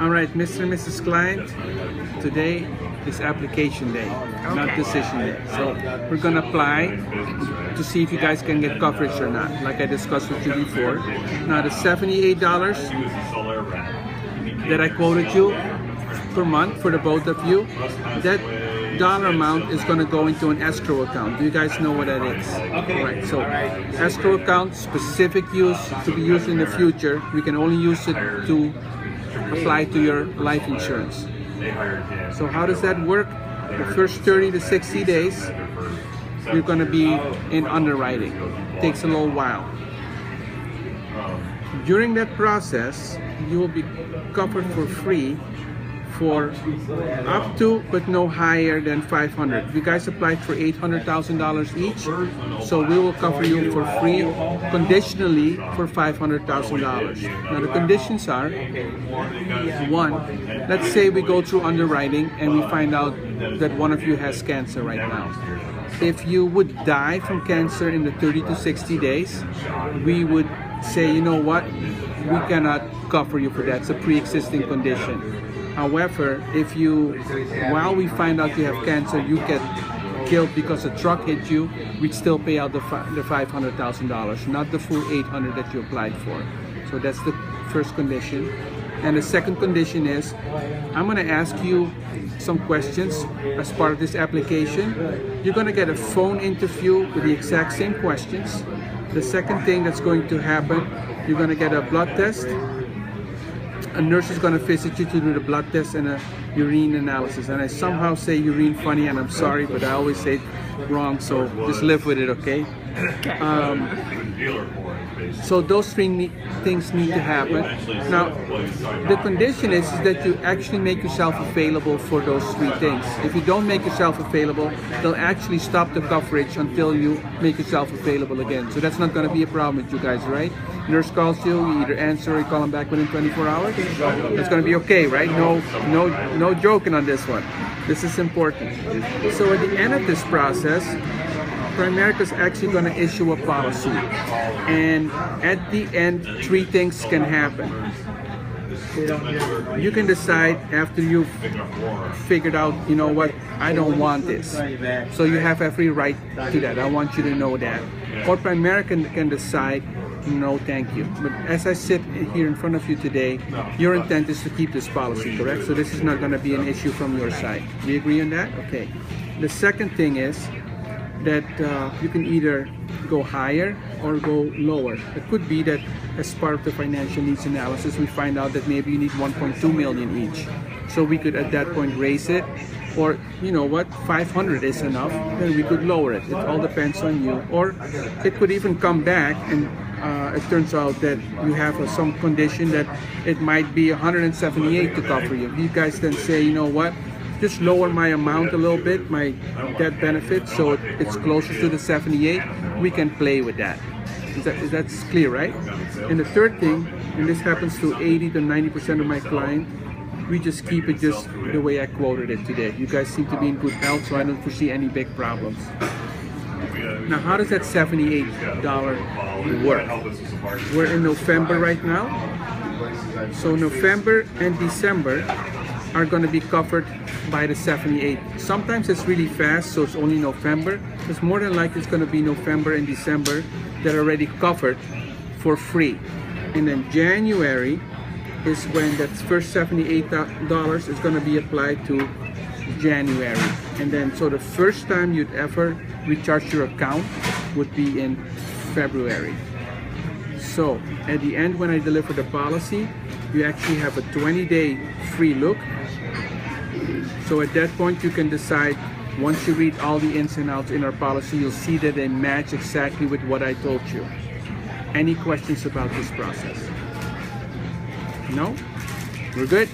All right, Mr. and Mrs. Client, today is application day, not decision day. So we're gonna apply to see if you guys can get coverage or not, like I discussed with you before. Now the $78 that I quoted you per month for the both of you, that dollar amount is going to go into an escrow account. Do you guys know what that is? All right, so escrow account, specific use to be used in the future. We can only use it to apply to your life insurance. So how does that work? The first 30 to 60 days, you're going to be in underwriting. It takes a little while. During that process, you will be covered for free for up to but no higher than $500. You guys applied for $800,000 each, so we will cover you for free conditionally for $500,000. Now the conditions are: one, let's say we go through underwriting and we find out that one of you has cancer right now. If you would die from cancer in the 30 to 60 days, we would say, you know what, we cannot cover you for that. It's a pre-existing condition. However, if you, while we find out you have cancer, you get killed because a truck hit you, we'd still pay out the $500,000, not the full $800 that you applied for. So that's the first condition. And the second condition is, I'm going to ask you some questions as part of this application. You're going to get a phone interview with the exact same questions. The second thing that's going to happen, you're going to get a blood test. A nurse is going to visit you to do the blood test and a urine analysis. And I somehow say urine funny, and I'm sorry, but I always say it wrong, so just live with it, okay? So those three things need to happen. Now, the condition is that you actually make yourself available for those three things. If you don't make yourself available, they'll actually stop the coverage until you make yourself available again. So that's not going to be a problem with you guys, right? Nurse calls you, you either answer or you call them back within 24 hours. It's going to be okay, right? No joking on this one. This is important. So at the end of this process, Primerica is actually going to issue a policy, and at the end, three things can happen. You can decide after you've figured out, you know what, I don't want this. So you have every right to that. I want you to know that. Or Primerica can decide, no, thank you. But as I sit here in front of you today, your intent is to keep this policy, correct? So this is not going to be an issue from your side. We agree on that? Okay. The second thing is that you can either go higher or go lower. It could be that as part of the financial needs analysis, we find out that maybe you need 1.2 million each. So we could at that point raise it, or you know what, 500 is enough, then we could lower it. It all depends on you. Or it could even come back and it turns out that you have some condition that it might be 178 to cover you. You guys then say, you know what, just lower my amount a little bit, my death benefit, so it's closer to the 78. We can play with that. That's clear, right? And the third thing, and this happens to 80 to 90% of my clients, we just keep it just the way I quoted it today. You guys seem to be in good health, so I don't foresee any big problems. Now, how does that $78 work? We're in November right now. So November and December are going to be covered by the 78. Sometimes it's really fast, so it's only November. It's more than likely it's going to be November and December that are already covered for free. And then January is when that first $78 is going to be applied to January. And then so the first time you'd ever recharge your account would be in February. So at the end, when I deliver the policy, you actually have a 20-day free look. So at that point, you can decide, once you read all the ins and outs in our policy, you'll see that they match exactly with what I told you. Any questions about this process? No? We're good?